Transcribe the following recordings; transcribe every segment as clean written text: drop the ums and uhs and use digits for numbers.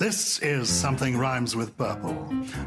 This is Something Rhymes with Purple.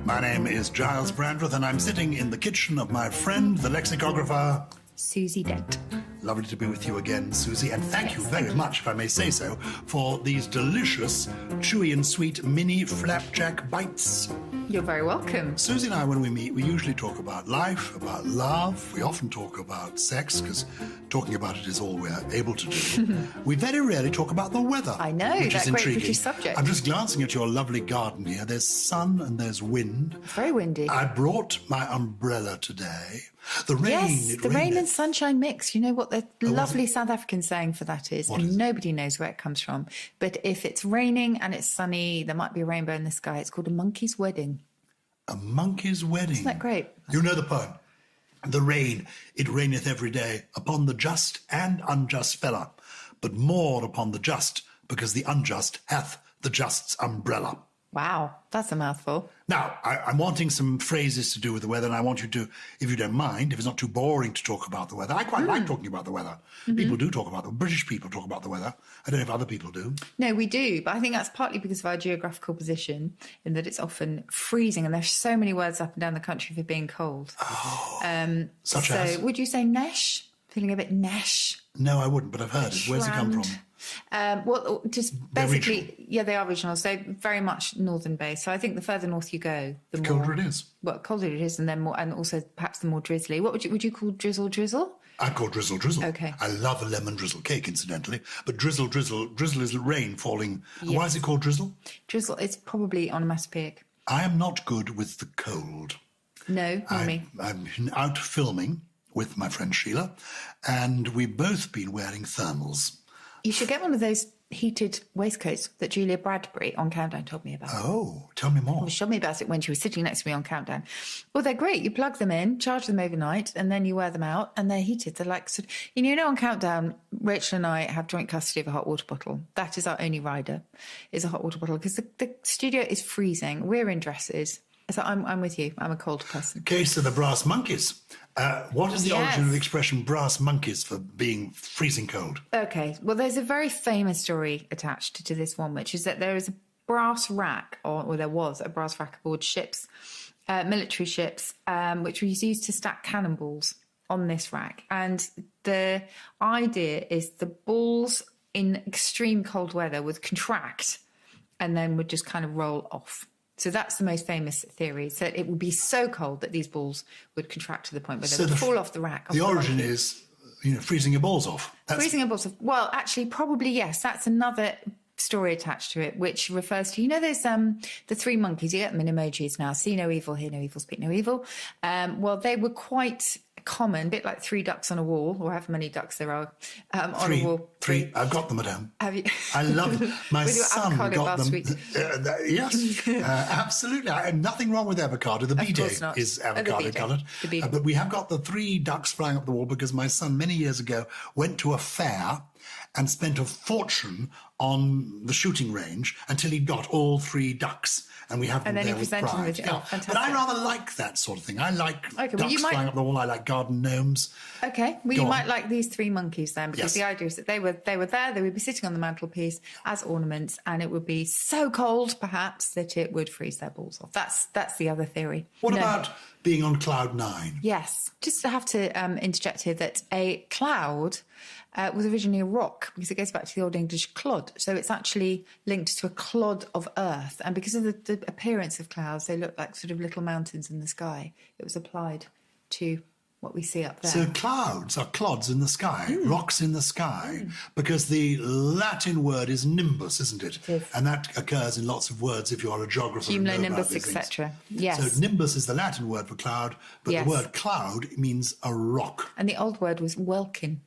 My name is Gyles Brandreth, and I'm sitting in the kitchen of my friend, the lexicographer, Susie Dent. Lovely to be with you again, Susie, and thank you very much, if I may say so, for these delicious, chewy and sweet mini flapjack bites. You're very welcome. Susie and I, when we meet, we usually talk about life, about love. We often talk about sex, because talking about it is all we're able to do. We very rarely talk about the weather. I know, which that is great intriguing. British subject. I'm just glancing at your lovely garden here. There's sun and there's wind. It's very windy. I brought my umbrella today. The rain. Yes, the rain and sunshine mix. You know what the lovely is South African saying for that is? What And is it? nobody knows where it comes from. But if it's raining and it's sunny, there might be a rainbow in the sky. It's called a monkey's wedding. A monkey's wedding. Isn't that great? You know the poem. The rain, it raineth every day upon the just and unjust fella, but more upon the just, because the unjust hath the just's umbrella. Wow, that's a mouthful. Now, I'm wanting some phrases to do with the weather, and I want you to, if you don't mind, if it's not too boring to talk about the weather. I quite like talking about the weather. People do talk about the British people talk about the weather. I don't know if other people do. No, we do, but I think that's partly because of our geographical position, in that it's often freezing, and there's so many words up and down the country for being cold. Such as? So, would you say nesh? Feeling a bit nesh? No, I wouldn't, but I've heard it. Where's it come from? Well, just They're basically, regional. yeah, they are regional, so very much northern based. So I think the further north you go, the more Colder it is. Well, colder it is, and then more, and also perhaps the more drizzly. What would you call drizzle? I call drizzle drizzle. Okay. I love a lemon drizzle cake, incidentally. But drizzle is rain falling. And why Yes. is it called drizzle? Drizzle. It's probably onomatopoeic. I am not good with the cold. No, not me. I'm out filming with my friend Sheila, and we've both been wearing thermals. You should get one of those heated waistcoats that Julia Bradbury on Countdown told me about. Oh, tell me more. She told me about it when she was sitting next to me on Countdown. Well, they're great. You plug them in, charge them overnight, and then you wear them out, and they're heated. They're like, you know, on Countdown, Rachel and I have joint custody of a hot water bottle. That is our only rider, is a hot water bottle, because the studio is freezing. We're in dresses. So I'm with you. I'm a cold person. Case of the brass monkeys. What is the Yes. origin of the expression brass monkeys for being freezing cold? Okay. Well, there's a very famous story attached to this one, which is that there is a brass rack, or there was a brass rack aboard ships, military ships, which was used to stack cannonballs on this rack. And the idea is the balls in extreme cold weather would contract and then would just kind of roll off. So that's the most famous theory. So it would be so cold that these balls would contract to the point where they would fall off the rack. The origin is, freezing your balls off. Freezing your balls off. Well, actually, probably yes. That's another story attached to it, which refers to, there's the three monkeys. You get them in emojis now. See no evil, hear no evil, speak no evil. Well, they were quite common, a bit like three ducks on a wall, or however many ducks there are on a wall. Three. I've got them, madame. Have you? I love them. My With your son avocado got them. last week. Yes, absolutely. I have nothing wrong with avocado. The course B-Day not. is Oh, the avocado B-Day. coloured. The B-Day. But we have got the three ducks flying up the wall because my son, many years ago, went to a fair and spent a fortune on the shooting range until he got all three ducks. And we have them And then he there with presented them pride. with- oh, fantastic. But I rather like that sort of thing. I like well, ducks you might- flying up the wall. I like garden gnomes. Okay, well, Go you on. might like these three monkeys then, because Yes. the idea is that they were there, they would be sitting on the mantelpiece as ornaments, and it would be so cold, perhaps, that it would freeze their balls off. That's the other theory. What No. about being on cloud nine? Yes, just to have to interject here that a cloud was originally a rock, because it goes back to the Old English clod. So it's actually linked to a clod of earth. And because of the appearance of clouds, they look like sort of little mountains in the sky. It was applied to what we see up there. So clouds are clods in the sky, rocks in the sky, because the Latin word is nimbus, isn't it? It is. And that occurs in lots of words if you're a geographer. and know about Cumulonimbus, these things. etc. Yes. So nimbus is the Latin word for cloud, but Yes. the word cloud means a rock. And the old word was welkin.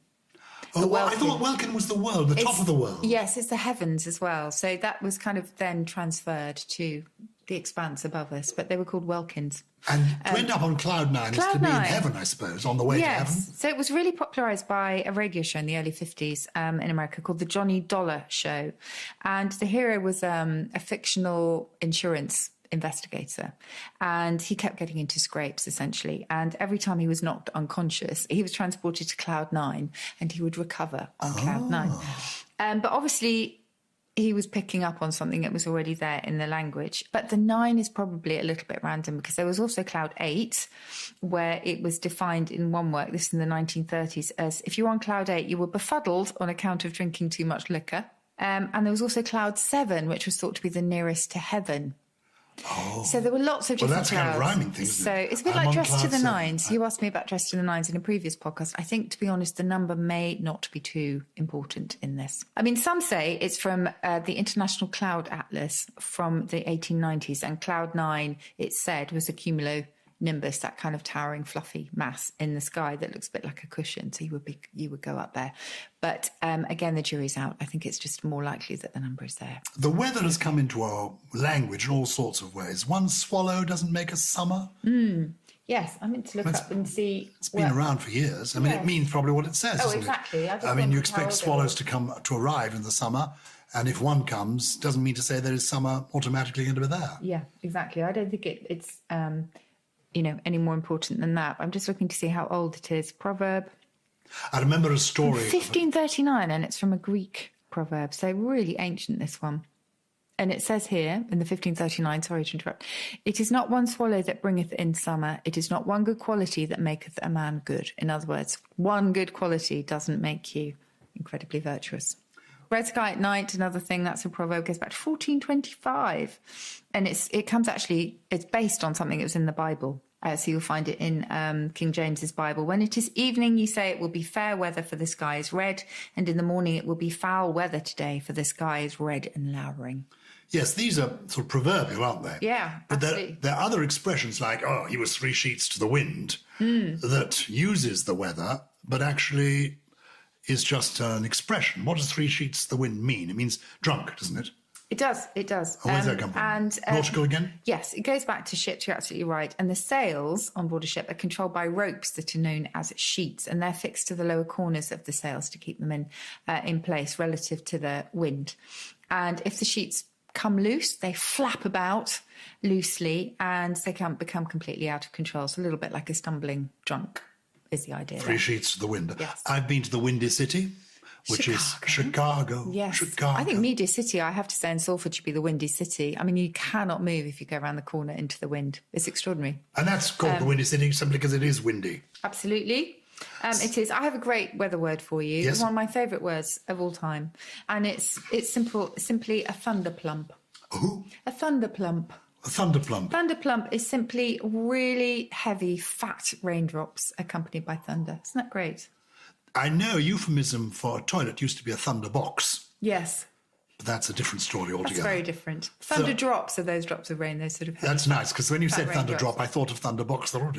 Oh, well, I welkin. thought welkin was the world, the top of the world. Yes, it's the heavens as well. So that was kind of then transferred to the expanse above us, but they were called welkins. And to end up on cloud nine is to Cloud be in nine. heaven, I suppose, on the way to heaven. Yes. So it was really popularised by a radio show in the early 50s in America called The Johnny Dollar Show. And the hero was a fictional insurance investigator, and he kept getting into scrapes, essentially. And every time he was knocked unconscious, he was transported to Cloud 9, and he would recover on Cloud 9. But obviously, he was picking up on something that was already there in the language. But the 9 is probably a little bit random, because there was also cloud 8, where it was defined in one work, this in the 1930s, as if you're on cloud 8, you were befuddled on account of drinking too much liquor. And there was also cloud 7, which was thought to be the nearest to heaven. Oh. So there were lots of different that's clouds. kind of rhyming things. So it's a bit I'm like on Dress to cloud the 7. Nines. You asked me about Dress to the Nines in a previous podcast. I think, to be honest, the number may not be too important in this. I mean, some say it's from the International Cloud Atlas from the 1890s, and cloud 9, it's said, was a cumulonimbus, that kind of towering, fluffy mass in the sky that looks a bit like a cushion. So you would go up there. But again, the jury's out. I think it's just more likely that the number is there. The weather has come into our language in all sorts of ways. One swallow doesn't make a summer. Yes, I meant to look up and see. It's been around for years. I mean, it means probably what it says, Oh, doesn't exactly. it? I mean, you expect swallows to arrive in the summer, and if one comes, doesn't mean to say there is summer automatically going to be there. Yeah, exactly. I don't think it's any more important than that. I'm just looking to see how old it is. Proverb. I remember a story. 1539, and it's from a Greek proverb. So really ancient, this one. And it says here in the 1539, sorry to interrupt, it is not one swallow that bringeth in summer. It is not one good quality that maketh a man good. In other words, one good quality doesn't make you incredibly virtuous. Red sky at night, another thing, that's a proverb, goes back to 1425. And it's based on something that was in the Bible. So you'll find it in King James's Bible. When it is evening, you say it will be fair weather, for the sky is red. And in the morning, it will be foul weather today, for the sky is red and lowering. Yes, these are sort of proverbial, aren't they? Yeah, but absolutely. there are other expressions like, oh, he was 3 sheets to the wind, that uses the weather, but actually is just an expression. What does 3 sheets to the wind mean? It means drunk, doesn't it? It does. Oh, where does that come from? Nautical again? Yes, it goes back to ships, you're absolutely right. And the sails on board a ship are controlled by ropes that are known as sheets, and they're fixed to the lower corners of the sails to keep them in place relative to the wind. And if the sheets come loose, they flap about loosely, and they can become completely out of control. So a little bit like a stumbling drunk is the idea. 3 sheets to the wind. Yes. I've been to the Windy City, which is Chicago. Yes. Chicago. I think Media City, I have to say, in Salford should be the Windy City. I mean, you cannot move if you go around the corner into the wind. It's extraordinary. And that's called the Windy City simply because it is windy. Absolutely. It is. I have a great weather word for you. Yes. It's one of my favourite words of all time. And it's simply a thunderplump. Who? A thunderplump. A thunderplump. Thunderplump is simply really heavy, fat raindrops accompanied by thunder. Isn't that great? I know a euphemism for a toilet used to be a thunder box, Yes. but that's a different story altogether. That's very different. Thunder drops are those drops of rain, those sort of heavy. That's nice, because when you said thunder raindrops. drop, I thought of thunder box. I'm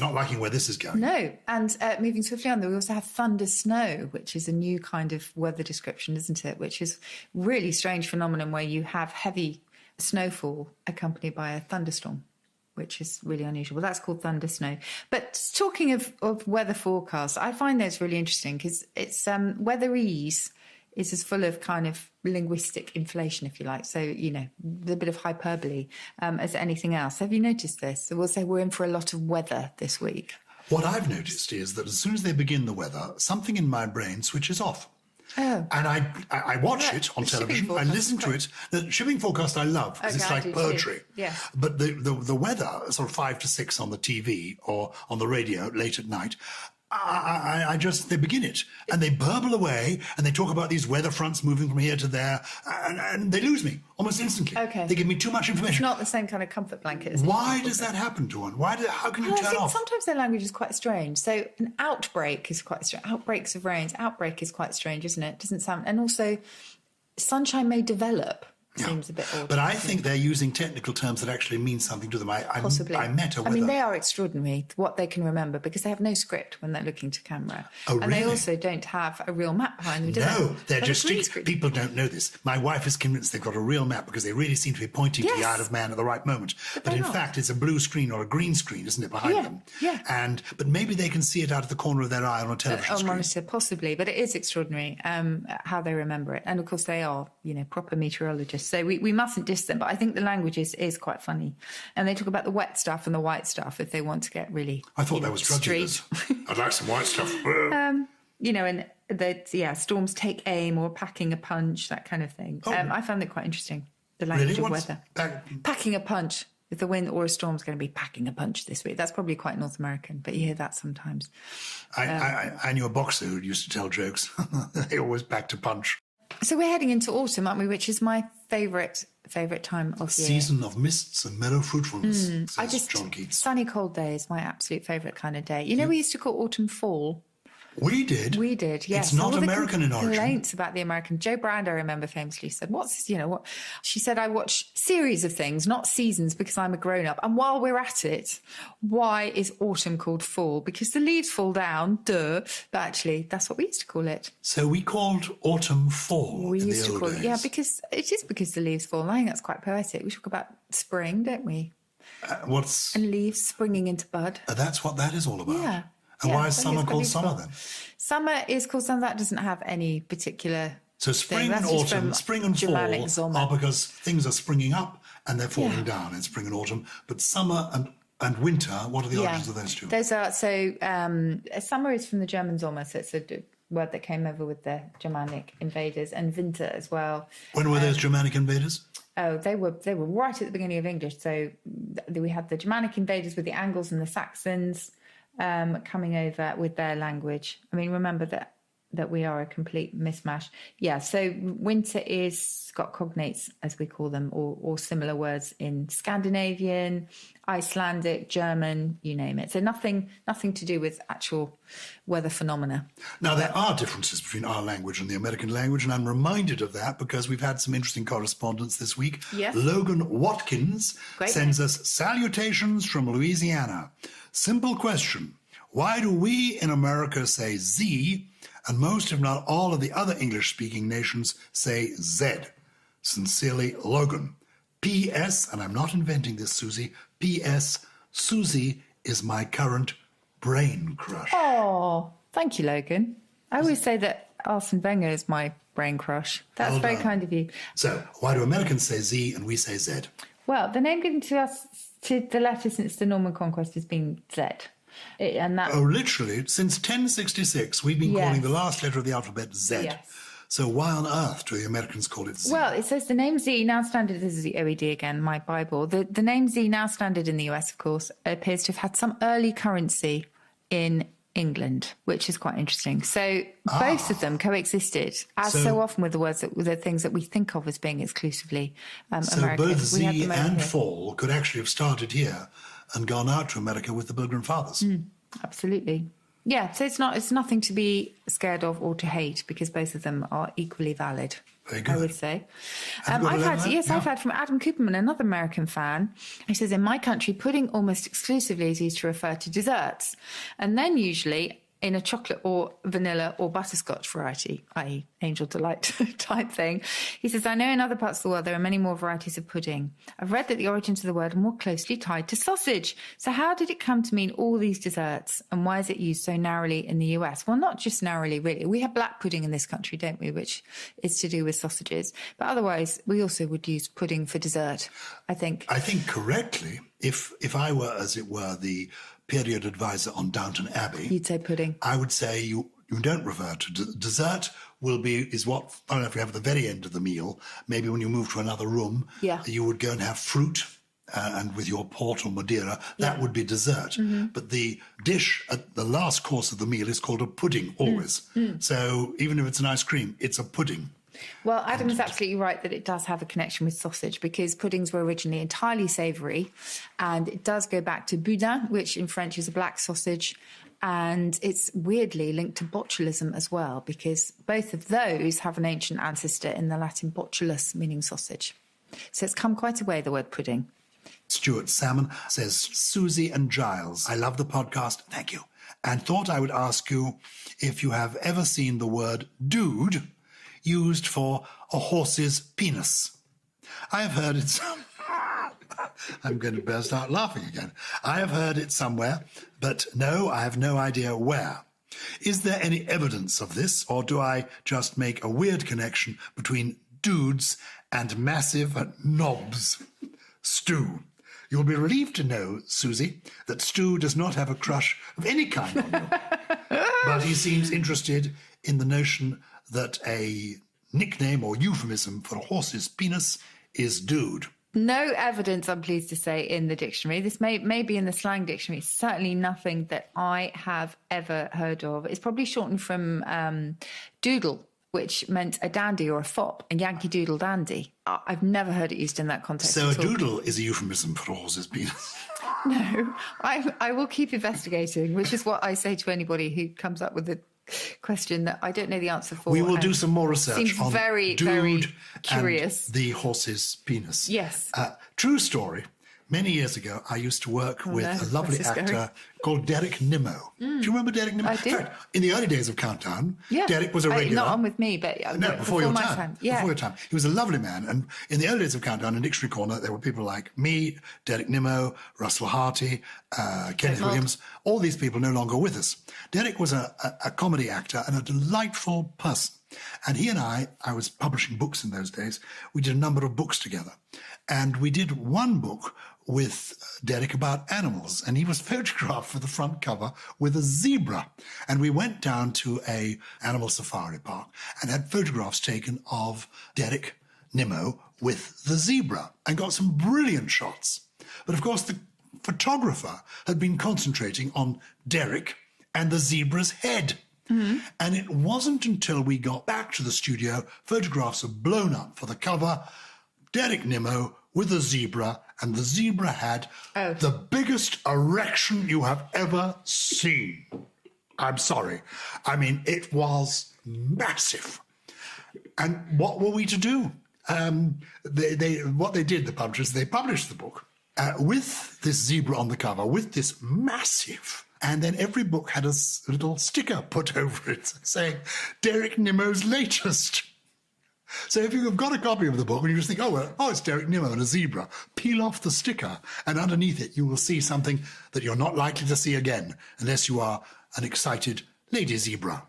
not liking where this is going. No, and moving swiftly on, we also have thunder snow, which is a new kind of weather description, isn't it? Which is really strange phenomenon where you have heavy snowfall accompanied by a thunderstorm, which is really unusual. Well, that's called thunder snow. But talking of weather forecasts, I find those really interesting because it's weatherese is as full of kind of linguistic inflation, if you like. So, a bit of hyperbole as anything else. Have you noticed this? So we'll say we're in for a lot of weather this week. What I've noticed is that as soon as they begin the weather, something in my brain switches off. Oh. And I watch it on television. I listen to it. The shipping forecast I love because it's like poetry. Yeah. But the weather, sort of 5 to 6 on the TV or on the radio late at night, they begin it and they burble away and they talk about these weather fronts moving from here to there and they lose me almost instantly. Okay. They give me too much It's information. not the same kind of comfort blanket as Why does that happen to one? How can you I turn think off? sometimes their language is quite strange. So an outbreak is quite strange. Outbreaks of rains. Outbreak is quite strange, isn't it? Doesn't sound. And also, sunshine may develop. Seems a bit odd. But I think they're using technical terms that actually mean something to them. Possibly. I met a weather. I mean, they are extraordinary, what they can remember, because they have no script when they're looking to camera. Oh, and they really? also don't have a real map behind them, do they? No, they're But just a green screen. people don't know this. My wife is convinced they've got a real map because they really seem to be pointing to the Yes. Isle of Man at the right moment. But they're in not. fact, it's a blue screen or a green screen, isn't it, behind Yeah, them? yeah. But maybe they can see it out of the corner of their eye on a television On screen. monitor, possibly, but it is extraordinary how they remember it. And of course, they are, proper meteorologists. So we mustn't diss them, but I think the language is quite funny. And they talk about the wet stuff and the white stuff if they want to get really. I thought that was drug street. dealers. I'd like some white stuff. And storms take aim or packing a punch, that kind of thing. I found it quite interesting, the language of weather. Packing a punch. If the wind or a storm's going to be packing a punch this week. That's probably quite North American, but you hear that sometimes. I knew a boxer who used to tell jokes. They always packed a punch. So we're heading into autumn, aren't we? Which is my favourite time of year. Season of mists and mellow fruitfulness, says John Keats. Sunny, cold day is my absolute favourite kind of day. You know, we used to call autumn fall. We did, yes. It's not American in origin. Complaints about the American. Jo Brand, I remember, famously said, what? She said, I watch series of things, not seasons, because I'm a grown-up. And while we're at it, why is autumn called fall? Because the leaves fall down, duh. But actually, that's what we used to call it. So we called autumn fall we in used the to old call days. it, yeah, because it is because the leaves fall. And I think that's quite poetic. We talk about spring, don't we? And leaves springing into bud. That's what that is all about. Yeah. And why is summer called summer then? Summer is called summer. That doesn't have any particular. So spring and autumn, spring and fall are because things are springing up and they're falling down in spring and autumn. But summer and winter, what are the origins of those two? Those are summer is from the German Sommer, so it's a word that came over with the Germanic invaders, and winter as well. When were those Germanic invaders? Oh, they were right at the beginning of English. So we had the Germanic invaders with the Angles and the Saxons. Coming over with their language. I mean, remember that we are a complete mismatch. Yeah, so winter is got cognates, as we call them, or similar words in Scandinavian, Icelandic, German, you name it. So nothing to do with actual weather phenomena. Now, there are differences between our language and the American language, and I'm reminded of that because we've had some interesting correspondence this week. Yes. Logan Watkins sends us salutations from Louisiana. Simple question. Why do we in America say Z and most, if not all, of the other English-speaking nations say Z? Sincerely, Logan. P.S., and I'm not inventing this, Susie, P.S., Susie is my current brain crush. Oh, thank you, Logan. I always say that Arsene Wenger is my brain crush. That's very kind of you. So, why do Americans say Z and we say Z? Well, the name given to us to the letter since the Norman Conquest has been Z. Literally, since 1066, we've been calling the last letter of the alphabet Z. Yes. So why on earth do the Americans call it Z? Well, it says the name Z, now standard, this is the OED again, my Bible. The name Z, now standard in the US, of course, appears to have had some early currency in England, which is quite interesting. So both of them coexisted, as so often with the words, with the things that we think of as being exclusively American. So both Z and fall could actually have started here and gone out to America with the Pilgrim Fathers. Absolutely. Yeah, so it's nothing to be scared of or to hate because both of them are equally valid. Very good. I would say. I've had from Adam Cooperman, another American fan. He says, in my country, pudding almost exclusively is used to refer to desserts, and then usually in a chocolate or vanilla or butterscotch variety, i.e. Angel Delight type thing. He says, I know in other parts of the world there are many more varieties of pudding. I've read that the origins of the word are more closely tied to sausage. So how did it come to mean all these desserts, and why is it used so narrowly in the US? Well, not just narrowly, really. We have black pudding in this country, don't we, which is to do with sausages. But otherwise, we also would use pudding for dessert, I think. I think correctly, if I were, as it were, the period advisor on Downton Abbey, you'd say pudding. I would say you don't refer to dessert. Is what, I don't know if you have at the very end of the meal. Maybe when you move to another room, you would go and have fruit, and with your port or Madeira, that would be dessert. But the dish at the last course of the meal is called a pudding always. So even if it's an ice cream, it's a pudding. Well, Adam is absolutely right that it does have a connection with sausage because puddings were originally entirely savoury, and it does go back to boudin, which in French is a black sausage, and it's weirdly linked to botulism as well because both of those have an ancient ancestor in the Latin botulus, meaning sausage. So it's come quite a way, the word pudding. Stuart Salmon says, Susie and Gyles, I love the podcast, thank you, and thought I would ask you if you have ever seen the word dude used for a horse's penis. I have heard it I'm going to burst out laughing again. I have heard it somewhere, but no, I have no idea where. Is there any evidence of this, or do I just make a weird connection between dudes and massive knobs? Stu. You'll be relieved to know, Susie, that Stu does not have a crush of any kind on you. But But he seems interested in the notion that a nickname or euphemism for a horse's penis is dude. No evidence, I'm pleased to say, in the dictionary. This may be in the slang dictionary. It's certainly nothing that I have ever heard of. It's probably shortened from doodle, which meant a dandy or a fop, a Yankee Doodle dandy. I've never heard it used in that context. So a doodle is a euphemism for a horse's penis. No, I will keep investigating, which is what I say to anybody who comes up with a question that I don't know the answer for. We will do some more research Seems on very, dude very curious. and the horse's penis. Yes. True story. Many years ago, I used to work with a lovely actor called Derek Nimmo. Do you remember Derek Nimmo? I do. In fact, in the early days of Countdown, Yeah. Derek was a regular. Not on with me, but No, before your my time. Yeah. Before your time. He was a lovely man. And in the early days of Countdown, in Dictionary Corner, there were people like me, Derek Nimmo, Russell Harty, Kenneth Williams. All these people no longer with us. Derek was a comedy actor and a delightful person. And he and I was publishing books in those days. We did a number of books together. And we did one book with Derek about animals. And he was photographed for the front cover with a zebra. And we went down to a animal safari park and had photographs taken of Derek Nimmo with the zebra and got some brilliant shots. But of course, the photographer had been concentrating on Derek and the zebra's head. Mm-hmm. And it wasn't until we got back to the studio, photographs were blown up for the cover, Derek Nimmo with a zebra, and the zebra had the biggest erection you have ever seen. I'm sorry. I mean, it was massive. And what were we to do? What they did, the publishers, they published the book with this zebra on the cover, with this massive. And then every book had a little sticker put over it saying, Derek Nimmo's latest. So if you've got a copy of the book and you just think, it's Derek Nimmo and a zebra, peel off the sticker and underneath it you will see something that you're not likely to see again unless you are an excited lady zebra.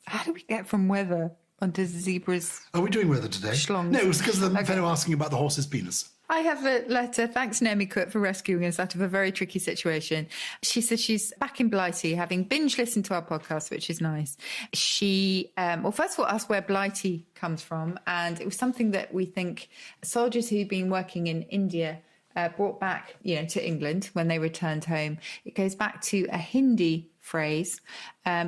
How do we get from weather onto zebras? Are we doing weather today? Schlongs. No, it was because of the fellow asking about the horse's penis. I have a letter. Thanks, Naomi Cook, for rescuing us out of a very tricky situation. She says she's back in Blighty, having binge listened to our podcast, which is nice. She, first of all, asked where Blighty comes from. And it was something that we think soldiers who've been working in India brought back, to England when they returned home. It goes back to a Hindi phrase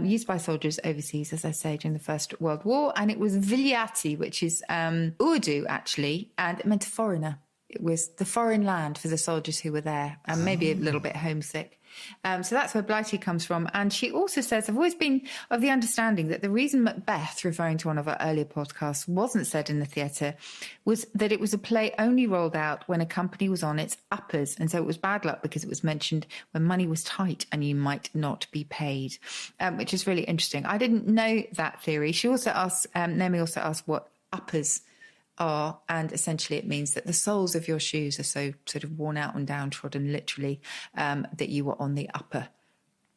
used by soldiers overseas, as I say, during the First World War. And it was Vilayati, which is Urdu, actually, and it meant a foreigner. It was the foreign land for the soldiers who were there, and maybe a little bit homesick. So that's where Blighty comes from. And she also says, I've always been of the understanding that the reason Macbeth, referring to one of our earlier podcasts, wasn't said in the theatre was that it was a play only rolled out when a company was on its uppers. And so it was bad luck because it was mentioned when money was tight and you might not be paid, which is really interesting. I didn't know that theory. She also asked, Naomi also asked what uppers are, and essentially it means that the soles of your shoes are so sort of worn out and downtrodden, literally, that you were on the upper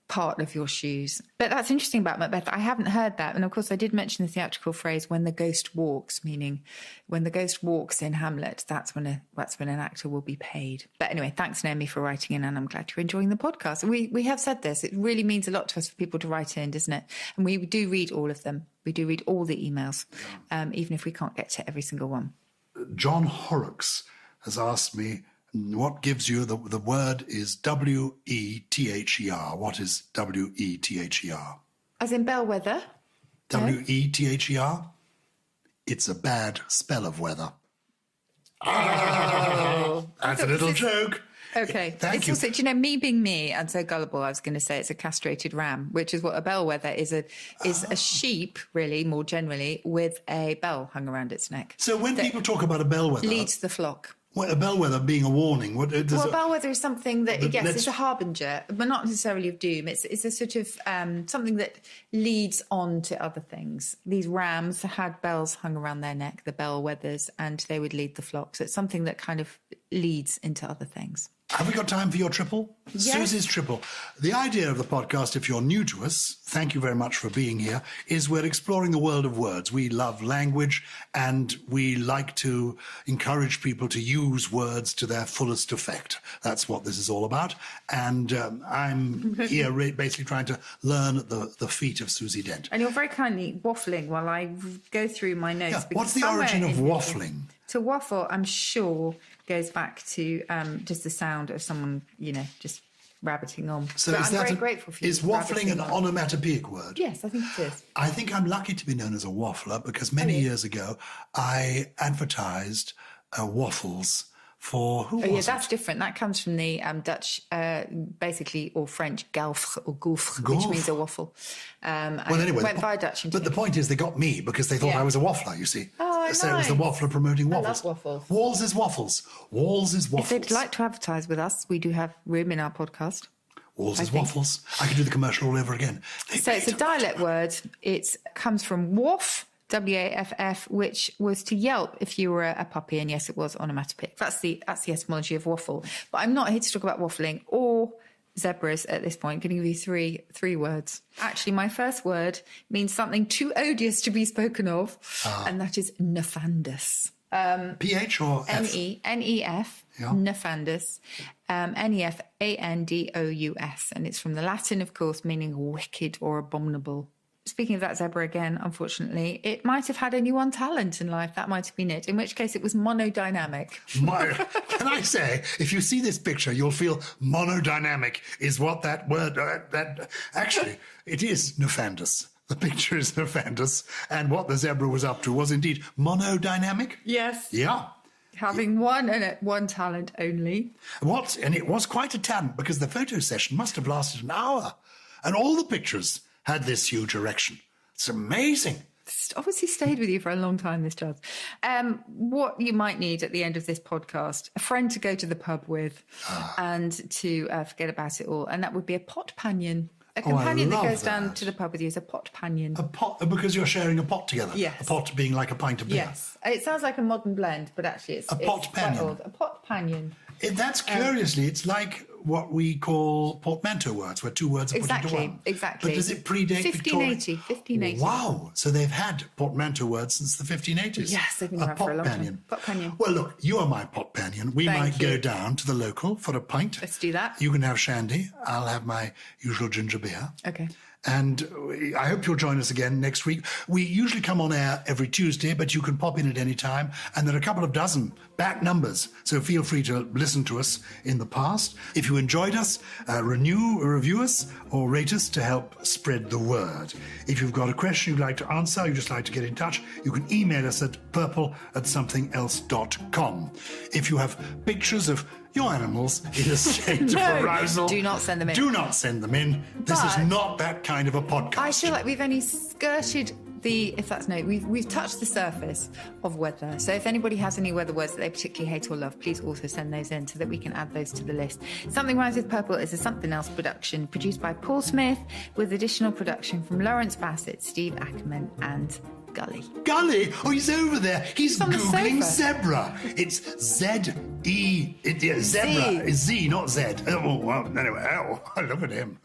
part of your shoes. But that's interesting about Macbeth. I haven't heard that. And of course, I did mention the theatrical phrase "when the ghost walks," meaning when the ghost walks in Hamlet, that's when an actor will be paid. But anyway, thanks, Naomi, for writing in, and I'm glad you're enjoying the podcast. We have said this. It really means a lot to us for people to write in, doesn't it? And we do read all of them. We do read all the emails, even if we can't get to every single one. John Horrocks has asked me, what gives you the word is W-E-T-H-E-R. What is W-E-T-H-E-R? As in bellwether? W-E-T-H-E-R? It's a bad spell of weather. Oh. That's a little joke. Okay. Thank you. Also, me being me and so gullible, I was going to say it's a castrated ram, which is what a bellwether is. A sheep, really, more generally, with a bell hung around its neck. So when people talk about a bellwether, leads the flock. Well, a bellwether being a warning. A bellwether is something that, it's a harbinger, but not necessarily of doom. It's a sort of something that leads on to other things. These rams had bells hung around their neck, the bellwethers, and they would lead the flock. So it's something that kind of leads into other things. Have we got time for your triple? Yes. Susie's triple. The idea of the podcast, if you're new to us, thank you very much for being here, is we're exploring the world of words. We love language and we like to encourage people to use words to their fullest effect. That's what this is all about. And I'm here basically trying to learn at the feet of Susie Dent. And you're very kindly waffling while I go through my notes. Yeah, what's the origin of waffling? To waffle, I'm sure, goes back to just the sound of someone, just rabbiting on. So but is I'm that very grateful for you. Is waffling an on. onomatopoeic word? Yes, I think it is. I think I'm lucky to be known as a waffler because many years ago I advertised waffles for who was that's different. That comes from the Dutch, basically, or French, gaufre or gouffre, which means a waffle. Well, anyway, went via Dutch. But the point is, they got me because they thought I was a waffler. You see, so it was the waffler promoting waffles. I love waffles. Walls is waffles. Walls is waffles. If they'd like to advertise with us, we do have room in our podcast. Walls is waffles. I could do the commercial all over again. So it's a dialect word. It comes from waff. WAFF, which was to yelp if you were a puppy, and yes, it was onomatopoeic. That's the etymology of waffle. But I'm not here to talk about waffling or zebras at this point. I'm going to give you three words. Actually, my first word means something too odious to be spoken of, and that is nefandous. PH or F? Nef, nefandous, Nefandous, and it's from the Latin, of course, meaning wicked or abominable. Speaking of that zebra again, unfortunately, it might have had only one talent in life. That might have been it, in which case it was monodynamic. Can I say, if you see this picture, you'll feel monodynamic is what that word, actually, it is nefandous. The picture is nefandous. And what the zebra was up to was indeed monodynamic. Yes. Yeah. Having one talent only. And it was quite a talent because the photo session must have lasted an hour. And all the pictures had this huge erection. It's amazing. It's obviously stayed with you for a long time, this does. What you might need at the end of this podcast, a friend to go to the pub with and to forget about it all. And that would be a pot panion. A companion that goes down to the pub with you is a pot panion. A pot, because you're sharing a pot together. Yes. A pot being like a pint of beer. Yes. It sounds like a modern blend, but actually it's pot quite panion. old. A pot panion. That's curiously, it's like what we call portmanteau words, where two words are put into one. Exactly. But does it predate 1580. Wow. So they've had portmanteau words since the 1580s. Yes, they've been around for a long time. Pot panion. Well, look, you are my pot panion. We might go down to the local for a pint. Let's do that. You can have shandy. I'll have my usual ginger beer. Okay. And I hope you'll join us again next week. We usually come on air every Tuesday, but you can pop in at any time. And there are a couple of dozen back numbers, so feel free to listen to us in the past. If you enjoyed us, review us, or rate us to help spread the word. If you've got a question you'd like to answer, you'd just like to get in touch, you can email us at purple@somethingelse.com. If you have pictures of your animals in a state of arousal, do not send them in. Do not send them in. This is not that kind of a podcast. I feel like we've only skirted we've touched the surface of weather. So if anybody has any weather words that they particularly hate or love, please also send those in so that we can add those to the list. Something Rhymes with Purple is a Something Else production produced by Paul Smith with additional production from Lawrence Bassett, Steve Ackerman and Gully. Gully? Oh, he's over there. He's Googling zebra. It's Z-E. Zebra is Z, not Z. Oh, well, anyway, look at him.